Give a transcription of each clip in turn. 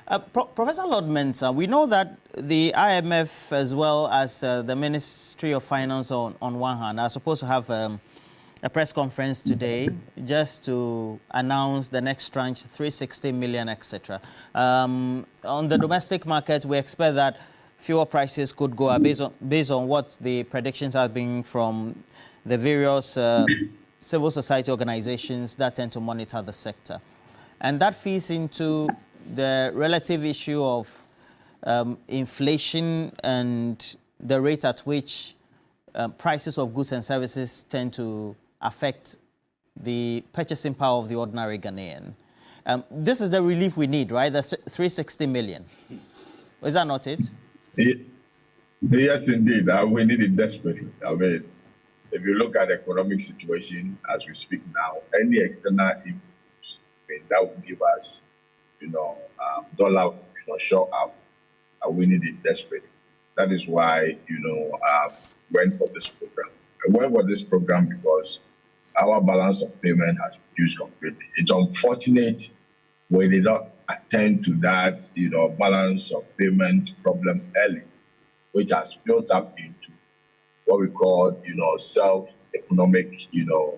Professor Lord Mensah, we know that the IMF as well as the Ministry of Finance on one hand are supposed to have a press conference today just to announce the next tranche, 360 million, etc. On the domestic market, we expect that fuel prices could go up based on what the predictions have been from the various civil society organizations that tend to monitor the sector. And that feeds into the relative issue of inflation and the rate at which prices of goods and services tend to affect the purchasing power of the ordinary Ghanaian. This is the relief we need, right? That's 360 million. Is that not it? Yes, indeed. We need it desperately. I mean, if you look at the economic situation as we speak now, any external input that will give us, dollar, show up, we need it desperately. That is why, went for this program. I went for this program because our balance of payment has reduced completely. It's unfortunate we did not attend to that, balance of payment problem early, which has built up into what we call, self-economic,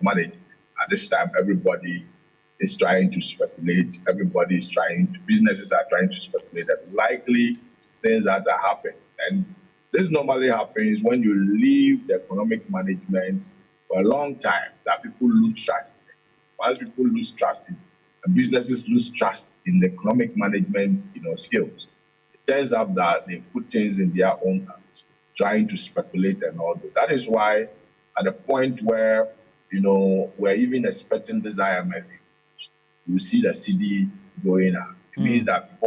management. At this time, everybody is trying to speculate. Businesses are trying to speculate that likely things that are happening. And this normally happens when you leave the economic management for a long time, that people lose trust. Once people lose trust, and businesses lose trust in the economic management, skills, it turns out that they put things in their own hands, trying to speculate and all that. That is why, at the point where, we're even expecting this IMF, you see the CD going up. It means that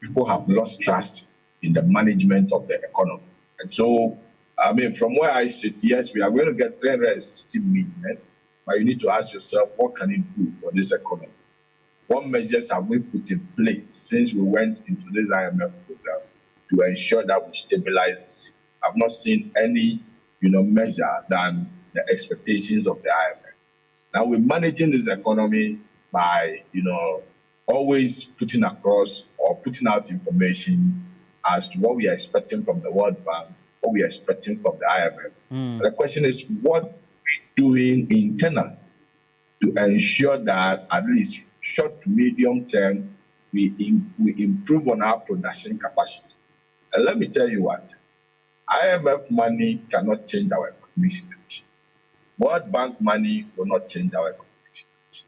people have lost trust in the management of the economy. And so, from where I sit, yes, we are going to get 360 million, but you need to ask yourself, what can it do for this economy? What measures have we put in place since we went into this IMF program to ensure that we stabilize the city? I've not seen any, measure than the expectations of the IMF. Now we're managing this economy by, always putting across or putting out information as to what we are expecting from the World Bank, what we are expecting from the IMF. The question is, what are we doing internally to ensure that at least short to medium term, we improve on our production capacity? And let me tell you what, IMF money cannot change our economic situation. World Bank money will not change our economic situation.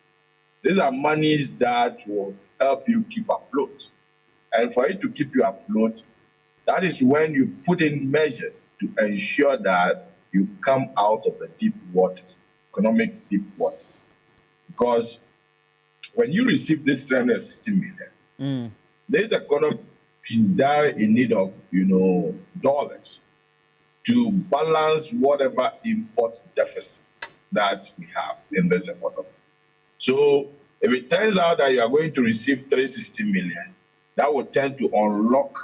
These are monies that will help you keep afloat. And for it to keep you afloat, that is when you put in measures to ensure that you come out of the deep waters, economic deep waters. Because when you receive this 360 million, this economy is dire in need of, dollars to balance whatever import deficits that we have in this economy. So if it turns out that you are going to receive 360 million, that will tend to unlock,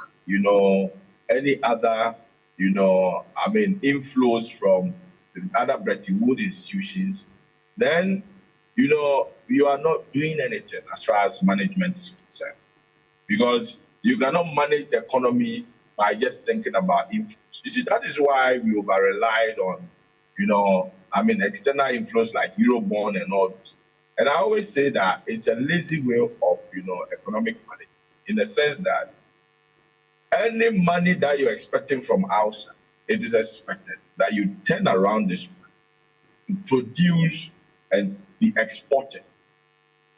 any other, inflows from the other Bretton Woods institutions, then, you are not doing anything as far as management is concerned. Because you cannot manage the economy by just thinking about inflows. You see, that is why we over-relied on, external inflows like Eurobond and all this. And I always say that it's a lazy way of, economic management, in the sense that any money that you're expecting from outside, it is expected that you turn around this money to produce and be exported.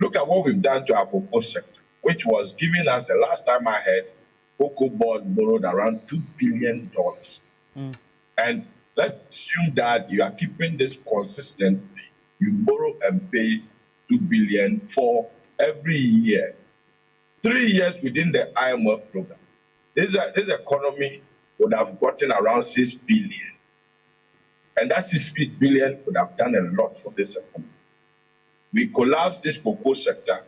Look at what we've done to our cocoa sector, which was giving us, the last time I heard, Cocoa Board borrowed around $2 billion. And let's assume that you are keeping this consistently. You borrow and pay $2 billion for every year. 3 years within the IMF program. This economy would have gotten around 6 billion. And that 6 billion would have done a lot for this economy. We collapsed this cocoa sector,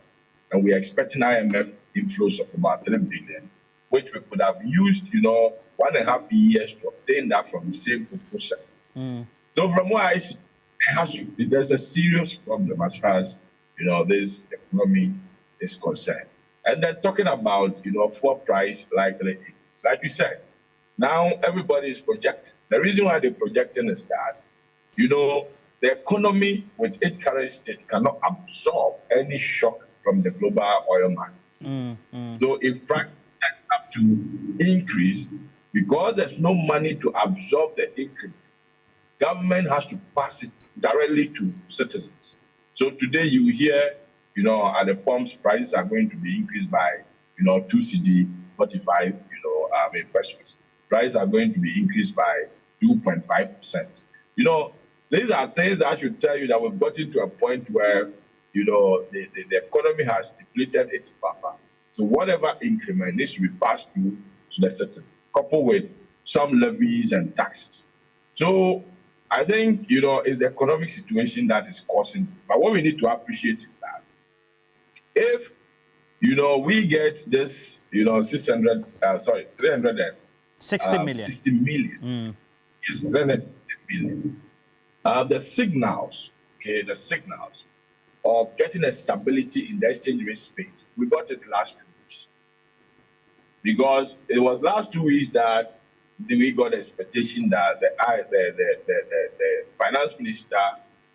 and we're expecting IMF inflows of about 3 billion, which we could have used, 1.5 years to obtain that from the same cocoa sector. So from what I see, there's a serious problem as far as, this economy is concerned. And then talking about, fuel price likely increase. Like you said, now everybody is projecting. The reason why they're projecting is that, the economy with its current state cannot absorb any shock from the global oil market. So if prices have to increase, because there's no money to absorb the increase, government has to pass it directly to citizens. So today you hear, at the pumps, prices are going to be increased by, 2 CD 45, pesos. Prices are going to be increased by 2.5%. These are things that should tell you that we've gotten to a point where, the economy has depleted its buffer. So whatever increment needs to be passed through to the citizens, coupled with some levies and taxes. So I think, it's the economic situation that is causing. But what we need to appreciate is that if, we get this, 60 million. 60 million. Yes, 360 million. The signals of getting a stability in the exchange rate space, we got it last 2 weeks. Because it was last 2 weeks that we got expectation that the finance minister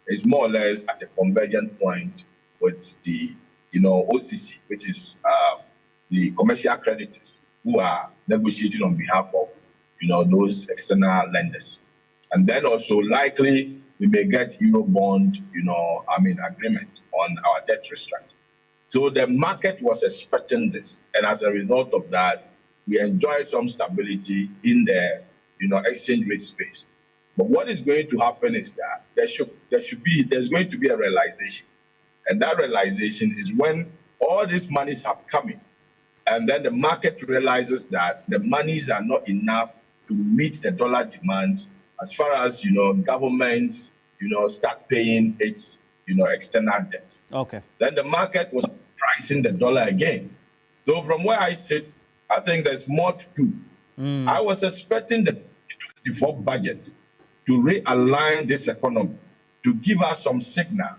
is more or less at a convergent point with the OCC, which is the commercial creditors who are negotiating on behalf of those external lenders. And then also likely we may get Eurobond agreement on our debt restructuring. So the market was expecting this, and as a result of that, we enjoyed some stability in the exchange rate space. But what is going to happen is that there's going to be a realization, and that realization is when all these monies have come in, and then the market realizes that the monies are not enough to meet the dollar demands as far as governments start paying its external debt. Okay. Then the market was pricing the dollar again. So from where I sit, I think there's more to do. I was expecting the 2024 budget to realign this economy, to give us some signal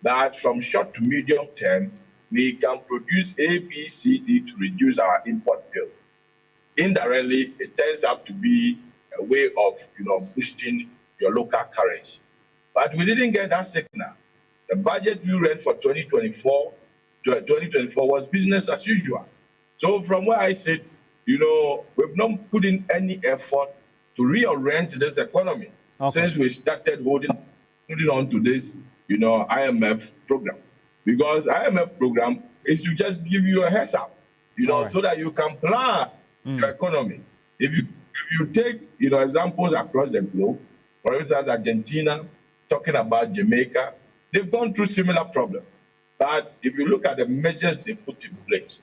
that from short to medium term, we can produce A, B, C, D to reduce our import bill. Indirectly, it turns out to be a way of boosting your local currency. But we didn't get that signal. The budget we read for 2024 was business as usual. So from where I sit, we've not put in any effort to reorient this economy since we started holding on to this, IMF program. Because IMF program is to just give you a heads up, so that you can plan your economy. If you take, examples across the globe, for instance, Argentina, talking about Jamaica, they've gone through similar problems. But if you look at the measures they put in place,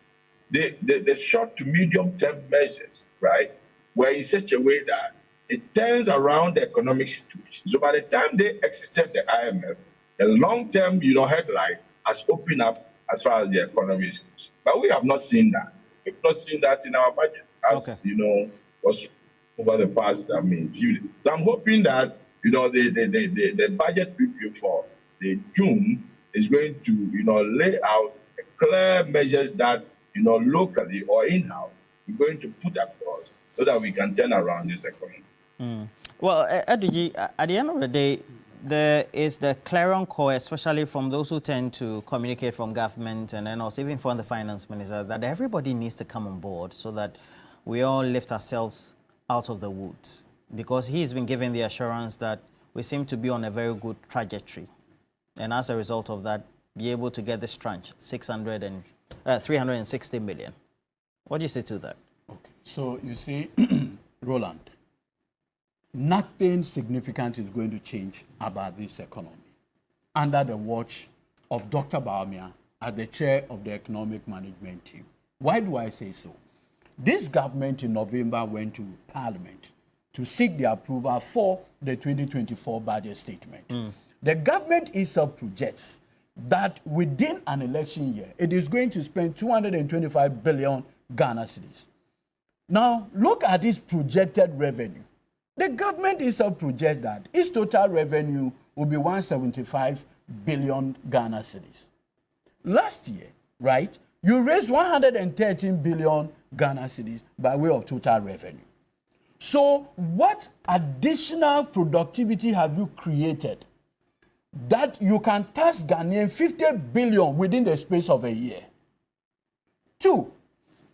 the short to medium term measures, right, were in such a way that it turns around the economic situation. So by the time they exited the IMF, the long term, headline has opened up as far as the economy is concerned. But we have not seen that. We've not seen that in our budget, as was over the past, few days. So I'm hoping that the budget review for the June is going to lay out clear measures that locally or in-house we're going to put across so that we can turn around this economy. Well, Edigi, at the end of the day, there is the clarion call, especially from those who tend to communicate from government and then also even from the finance minister, that everybody needs to come on board so that we all lift ourselves out of the woods. Because he's been given the assurance that we seem to be on a very good trajectory. And as a result of that, be able to get this tranche, 360 million. What do you say to that? Okay. So you see, Roland, nothing significant is going to change about this economy under the watch of Dr. Bawumia as the chair of the economic management team. Why do I say so? This government in November went to Parliament to seek the approval for the 2024 budget statement. The government itself projects that within an election year, it is going to spend 225 billion Ghana cedis. Now, look at this projected revenue. The government itself projects that its total revenue will be 175 billion Ghana cedis. Last year, right, You raised 113 billion Ghana cedis by way of total revenue. So what additional productivity have you created that you can tax Ghanaian 50 billion within the space of a year? Two,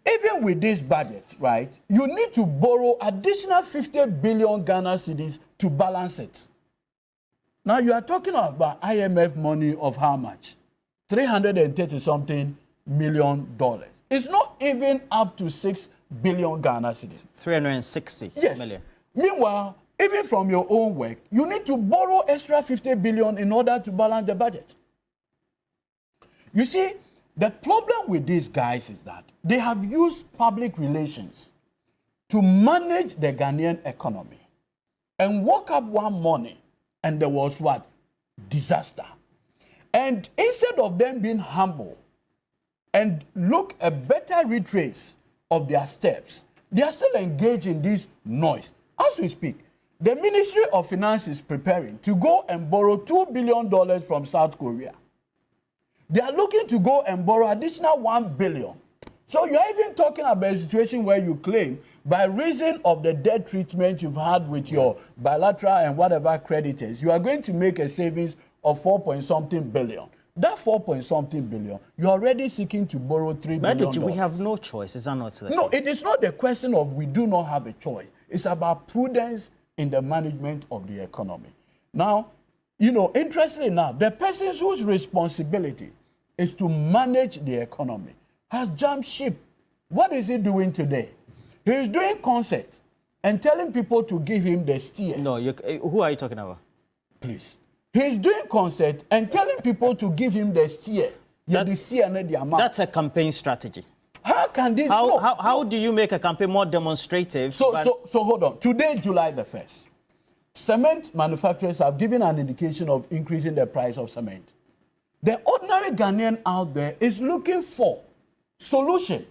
even with this budget, right, you need to borrow additional 50 billion Ghana cedis to balance it. Now you are talking about IMF money of how much? 330 something million dollars. It's not even up to 6 billion Ghana cedis. 360 yes. million. Meanwhile, even from your own work, you need to borrow extra 50 billion in order to balance the budget. You see, the problem with these guys is that they have used public relations to manage the Ghanaian economy and woke up one morning and there was what? Disaster. And instead of them being humble and look a better retrace of their steps, they are still engaged in this noise. As we speak, the Ministry of Finance is preparing to go and borrow $2 billion from South Korea. They are looking to go and borrow additional $1 billion. So you're even talking about a situation where you claim by reason of the debt treatment you've had with your bilateral and whatever creditors, you are going to make a savings of 4-point-something billion. That 4-point-something billion, you're already seeking to borrow $3 billion. But we have no choice, is that not the No, case? it is not the question of we do not have a choice. It's about prudence in the management of the economy. Now, you know, interestingly enough, the person whose responsibility is to manage the economy has jumped ship. What is he doing today? He's doing concerts and telling people to give him the steer. No, who are you talking about? Please. He's doing concert and telling people to give him the steer. That's a campaign strategy. How can this how do you make a campaign more demonstrative? So hold on. Today, July the 1st, cement manufacturers have given an indication of increasing the price of cement. The ordinary Ghanaian out there is looking for solution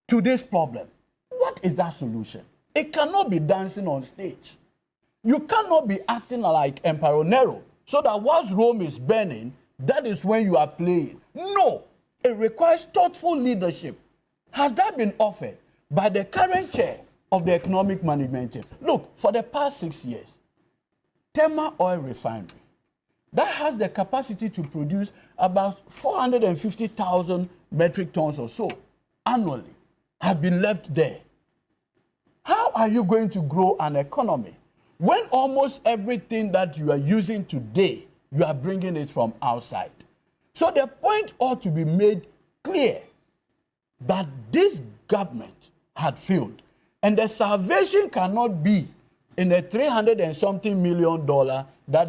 to this problem. What is that solution? It cannot be dancing on stage. You cannot be acting like Emperor Nero, so that whilst Rome is burning, that is when you are playing. No, it requires thoughtful leadership. Has that been offered by the current chair of the economic management team? Look, for the past 6 years, Tema Oil Refinery, that has the capacity to produce about 450,000 metric tons or so annually, have been left there. How are you going to grow an economy when almost everything that you are using today, you are bringing it from outside? So the point ought to be made clear that this government had failed. And the salvation cannot be in the $300 and something million that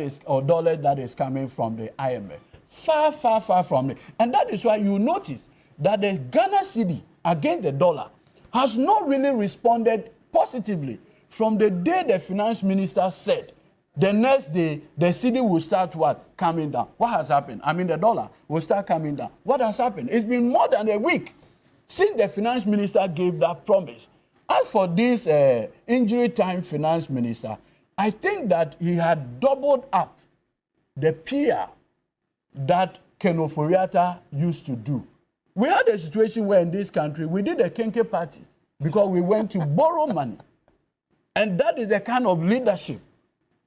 is coming from the IMF. Far, far, far from it. And that is why you notice that the Ghana cedi against the dollar has not really responded positively from the day the finance minister said the next day the cedi will start what? Coming down. What has happened? I mean, the dollar will start coming down. What has happened? It's been more than a week since the finance minister gave that promise. As for this injury time finance minister, I think that he had doubled up the PR that Ken Oforiatta used to do. We had a situation where in this country, we did a Kenke party because we went to borrow money. And that is the kind of leadership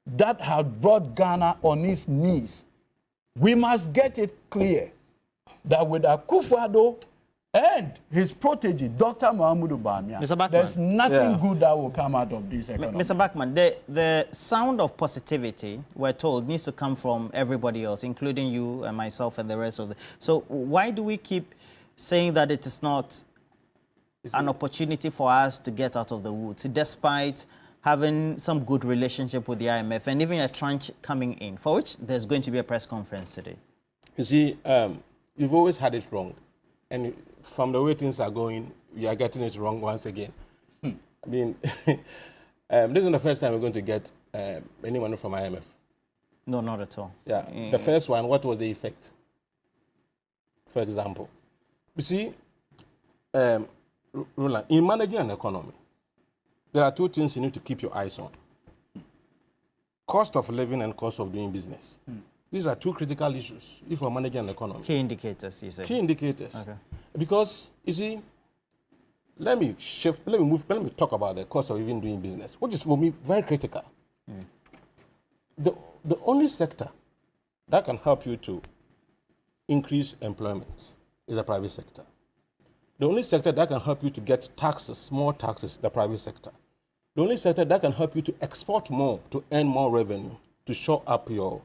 that had brought Ghana on its knees. We must get it clear that with Akufo-Addo and his protege, Dr. Mahamudu Bawumia, there's nothing good that will come out of this economy. Mr. Bachman, the sound of positivity, we're told, needs to come from everybody else, including you and myself and the rest of the... So why do we keep saying that it is not an opportunity for us to get out of the woods, despite having some good relationship with the IMF and even a tranche coming in, for which there's going to be a press conference today? You see, you've always had it wrong. And from the way things are going, we are getting it wrong once again. I mean, this is the first time we're going to get any money from IMF. No, not at all. Yeah. The first one, what was the effect? For example, you see, Roland, in managing an economy, there are two things you need to keep your eyes on. Cost of living and cost of doing business. These are two critical issues if we're managing an economy. Key indicators, you say? Key indicators. Okay. Because, you see, let me talk about the cost of even doing business, which is for me very critical. The only sector that can help you to increase employment is the private sector. The only sector that can help you to get taxes, more taxes, the private sector. The only sector that can help you to export more, to earn more revenue, to shore up your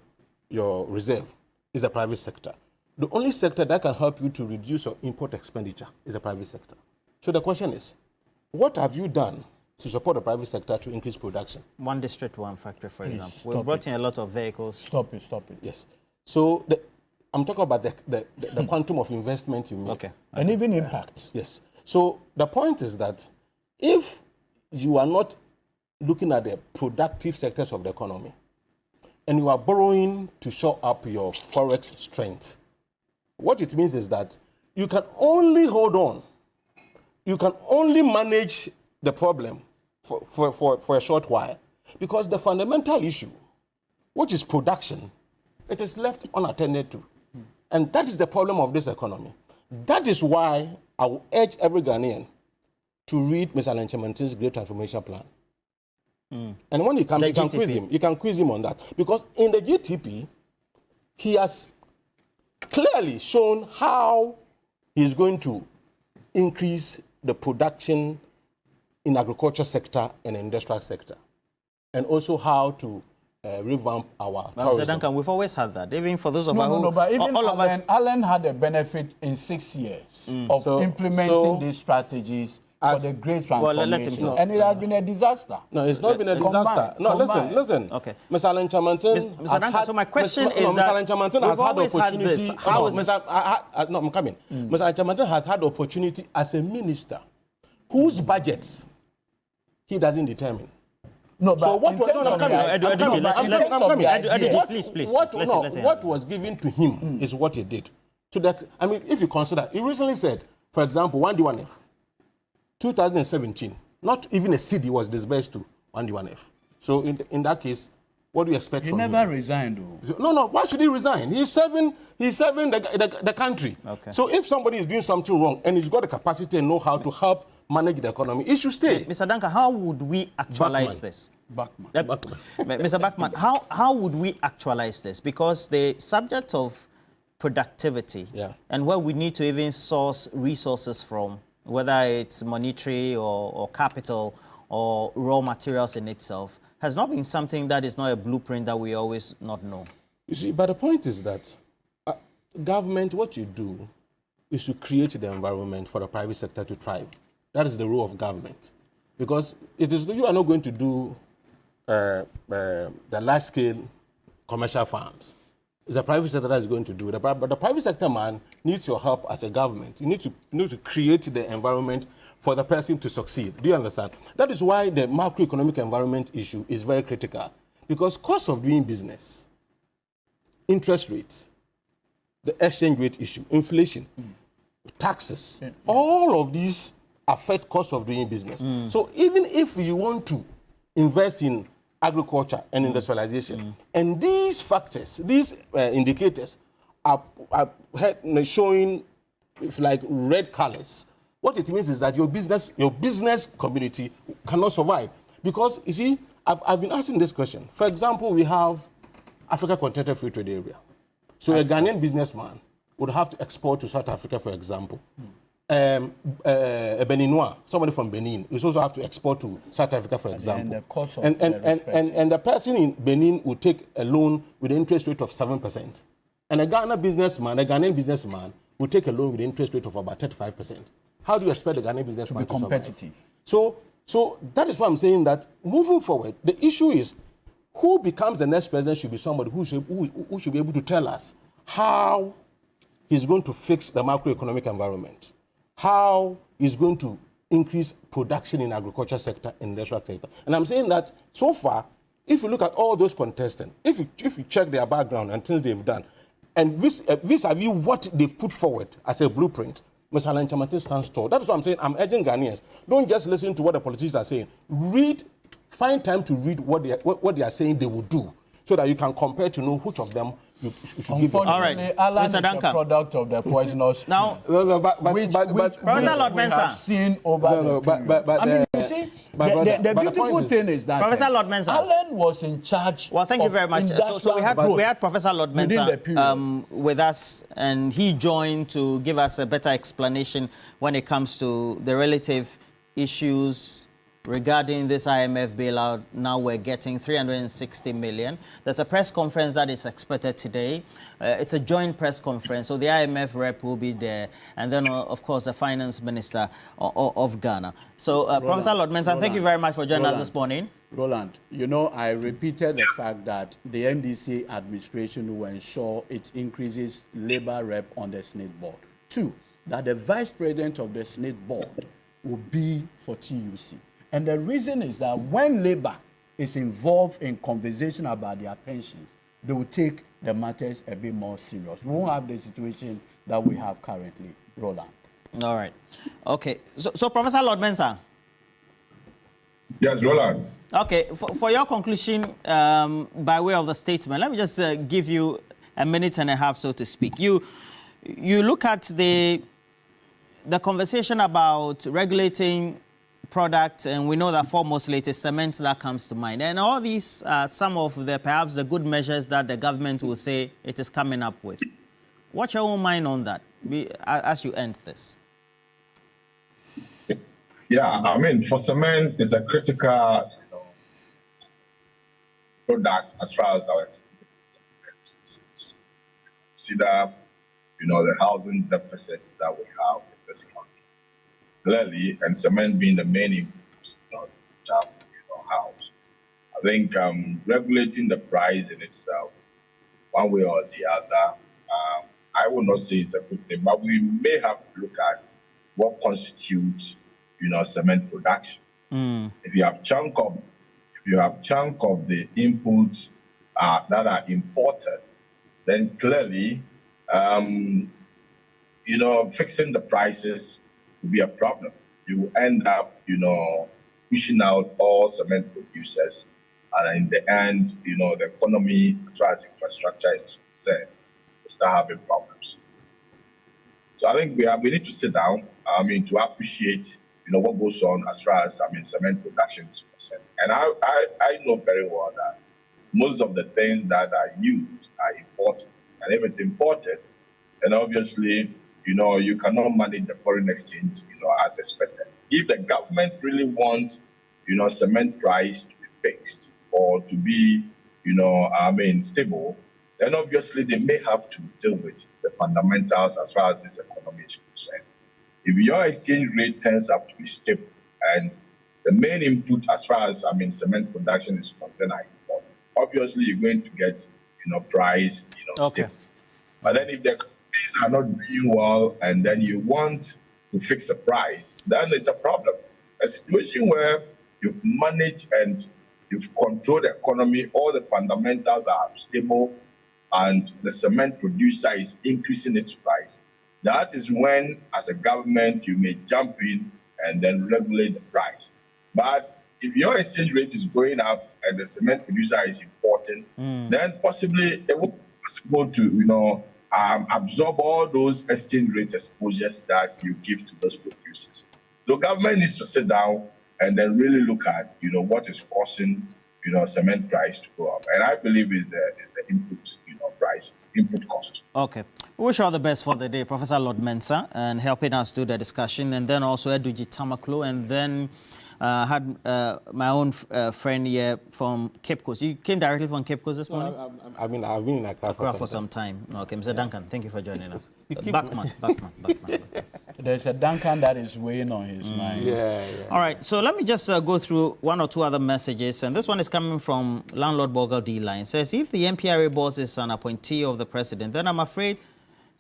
reserve is the private sector. The only sector that can help you to reduce your import expenditure is the private sector. So the question is, what have you done to support the private sector to increase production? One district, one factory, for Please, example. We brought in a lot of vehicles. Stop it. Yes. So I'm talking about the quantum of investment you make. Okay. And even impact. Yes. So the point is that if you are not looking at the productive sectors of the economy and you are borrowing to shore up your forex strength, what it means is that you can only hold on. You can only manage the problem for a short while, because the fundamental issue, which is production, it is left unattended to. And that is the problem of this economy. That is why I will urge every Ghanaian to read Mr. Alan Chamantin's Great Transformation Plan. And when he comes, you can quiz him on that. Because in the GTP, he has clearly shown how he's going to increase the production in agriculture sector and industrial sector, and also how to revamp our tourism. Mr. Duncan, we've always had that. Even for those of us No, but even all of us. Alan had a benefit in 6 years of implementing these strategies for the great transformation. Well, let him talk. And it has been a disaster. No, it's not been a disaster. Combined. Listen. Okay. Mr. Alan Chamantin Mr. has Duncan, had... so my question is Mr. that Alan Chamantin we've has had the always had opportunity... this. How is No, I'm coming. Mr. Alan Chamantin has had the opportunity as a minister whose budgets he doesn't determine. No, but So what in was... terms No, of I'm coming. Please. What was given to him is what he did. To that, I mean, if you consider, he recently said, for example, 1D1F, 2017, not even a cedi was disbursed to 1D1F. So in that case, what do you expect from him? He never resigned, though. No. Why should he resign? He's serving the country. Okay. So if somebody is doing something wrong and he's got the capacity and know-how to help manage the economy, he should stay. Mr. Duncan, how would we actualize this? Bachman. Mr. Bachman, how would we actualize this? Because the subject of productivity and where we need to even source resources from, whether it's monetary or capital or raw materials in itself, has not been something that is not a blueprint that we always not know. You see, but the point is that government, what you do is to create the environment for the private sector to thrive. That is the role of government. Because you are not going to do the large-scale commercial farms. It's the private sector that is going to do it. But the private sector, man, needs your help as a government. You need to create the environment for the person to succeed. Do you understand? That is why the macroeconomic environment issue is very critical. Because cost of doing business, interest rates, the exchange rate issue, inflation, taxes, all of these affect cost of doing business. So even if you want to invest in agriculture and industrialization, and these factors, these indicators are showing like red colors, what it means is that your business community cannot survive. Because, you see, I've been asking this question. For example, we have Africa Continental Free Trade Area. So a Ghanaian businessman would have to export to South Africa, for example. A Beninois, somebody from Benin, is also have to export to South Africa, for example. And the cost of and the person in Benin will take a loan with an interest rate of 7%. And a Ghanaian businessman will take a loan with an interest rate of about 35%. How do you expect the Ghanaian businessman to be competitive? So that is why I'm saying that moving forward, the issue is who becomes the next president should be somebody who should be able to tell us how he's going to fix the macroeconomic environment, how he's going to increase production in agriculture sector and industrial sector. And I'm saying that so far, if you look at all those contestants, if you check their background and things they've done, and vis-a-vis what they've put forward as a blueprint, Mr. Alan Chamantin stands tall. That is what I'm saying. I'm urging Ghanaians. Don't just listen to what the politicians are saying. Find time to read what they are saying they will do, so that you can compare to know which of them you should give Unfortunately, All right. Alan Mr. is Duncan. a product of the poisonous Now, No, but Professor Lord we have Mensah. seen over No, the but- period. but, I mean, uh, you see, my brother, the but the beautiful point is- thing is that Professor Lord Mensah. Alan was in charge. well, thank you of very much. So we had growth Professor Lord within the Mensah period. with us, and he joined to give us a better explanation when it comes to the relative issues regarding this IMF bailout. Now we're getting 360 million. There's a press conference that is expected today. It's a joint press conference, so the IMF rep will be there, and then, of course, the finance minister of Ghana. So, Professor Lord Mensah, thank you very much for joining us this morning. Roland, you know, I repeated the fact that the MDC administration will ensure it increases labor rep on the Senate board. 2, that the vice president of the Senate board will be for TUC. And the reason is that when labor is involved in conversation about their pensions, they will take the matters a bit more serious. We won't have the situation that we have currently, Roland. All right. Okay. So Professor Lord Mensah. Yes, Roland. Okay. For your conclusion, by way of the statement, let me just give you a minute and a half, so to speak. You look at the conversation about regulating product, and we know that foremostly it is cement that comes to mind. And all these are some of the perhaps the good measures that the government will say it is coming up with. What's your own mind on that as you end this? Yeah, I mean, for cement, it's a critical product as far as our consider, the housing deficits that we have in this country. Clearly, and cement being the main input, house. I think regulating the price in itself, one way or the other, I will not say it's a good thing, but we may have to look at what constitutes, cement production. If you have chunk of the inputs that are imported, then clearly, fixing the prices will be a problem. You will end up, pushing out all cement producers, and in the end, the economy, as far as infrastructure is concerned, will start having problems. So I think we need to sit down, to appreciate, what goes on as far as, cement production is concerned. And I know very well that most of the things that are used are imported. And if it's imported, then obviously, you cannot manage the foreign exchange, as expected. If the government really wants, cement price to be fixed or to be, stable, then obviously they may have to deal with the fundamentals as far as this economy is concerned. If your exchange rate turns out to be stable and the main input as far as, cement production is concerned are important, obviously you're going to get, price, Okay. stable. But then if the companies are not doing well and then you want to fix the price, then it's a problem. A situation where you've managed and you've controlled the economy, all the fundamentals are stable, and the cement producer is increasing its price. That is when, as a government, you may jump in and then regulate the price. But if your exchange rate is going up and the cement producer is importing, then possibly it will be possible to, absorb all those exchange rate exposures that you give to those producers. So government needs to sit down and then really look at, what is causing, cement price to go up. And I believe is the input, prices, input cost. Okay. We wish you all the best for the day, Professor Lord Mensah, and helping us do the discussion, and then also Eduji Tamaklo, and then had my own friend here from Cape Coast. You came directly from Cape Coast this morning? I've been in Accra For some time. Okay, Mr. Duncan, thank you for joining us. keep- Backman. There's a Duncan that is weighing on his mind. Yeah. All right, so let me just go through one or two other messages, and this one is coming from Landlord Bogle D-Line. It says, if the MPRA boss is an appointee of the president, then I'm afraid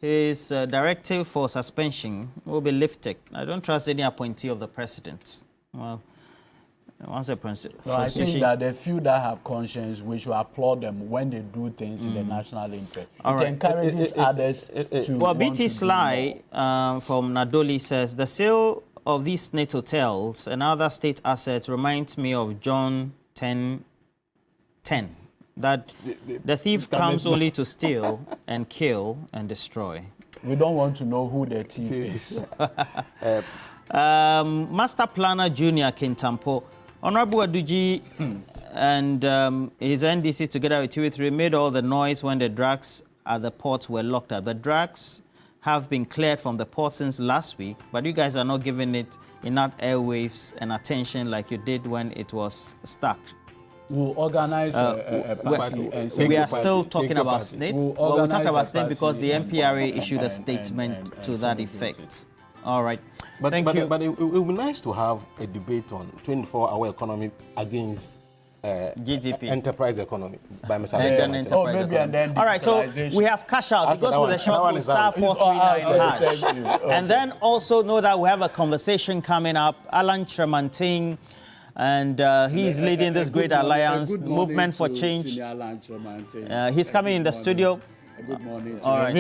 his directive for suspension will be lifted. I don't trust any appointee of the president. Well, once a president... No, I think that the few that have conscience, we should applaud them when they do things in the national interest. All it right. encourages others to Well, want BT to do Sly from Nadoli says, the sale of these state hotels and other state assets reminds me of John 10:10. that the thief comes only to steal and kill and destroy. We don't want to know who the thief is. Master Planner Junior Kintampo, Honorable Aduji and his NDC together with TV3 made all the noise when the drugs at the ports were locked up. The drugs have been cleared from the port since last week, but you guys are not giving it enough airwaves and attention like you did when it was stuck. We'll organize a party. We are still talking about states. Well, we'll talk about states because the MPRA issued a statement to that effect. All right. Thank you. But it would be nice to have a debate on 24-hour economy against GDP. Enterprise economy by Mr. All right, so we have cash out. It goes with the short code star 439 hash. And then also know that we have a conversation coming up. Alan Tremanting, and he's leading this great alliance, Movement for Change. He's coming in the studio. Good morning. All right.